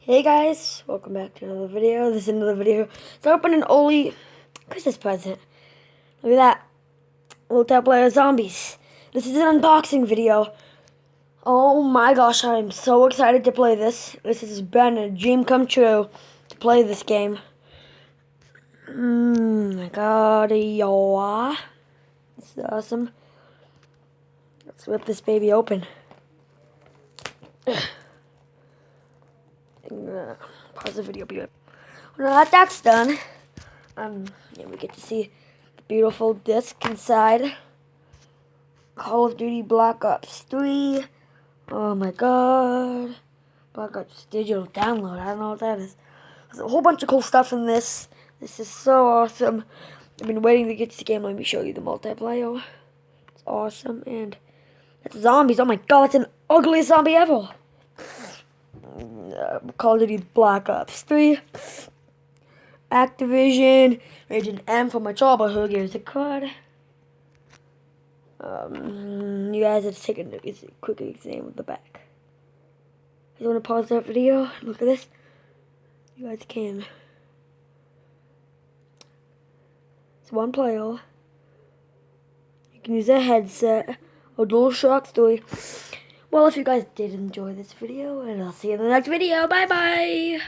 Hey guys, welcome back to another video. This is another video. So I opened an Oli Christmas present. Look at that. Multiplayer zombies. This is an unboxing video. Oh my gosh, I'm so excited to play this. This has been a dream come true to play this game. My god, yo. This is awesome. Let's rip this baby open. Pause the video. Now that that's done, we get to see the beautiful disc inside. Call of Duty Black Ops 3. Oh my god. Black Ops digital download. I don't know what that is. There's a whole bunch of cool stuff in this. This is so awesome. I've been waiting to get to the game. Let me show you the multiplayer. It's awesome. And it's zombies. Oh my god, it's an ugliest zombie ever. Call of Duty Black Ops 3. Activision. Agent M for my childhood. Here's the card. You guys have to take a quick exam of the back. You want to pause that video? Look at this. You guys can. It's one player. You can use a headset or DualShock 3. Well, if you guys did enjoy this video, and I'll see you in the next video. Bye bye.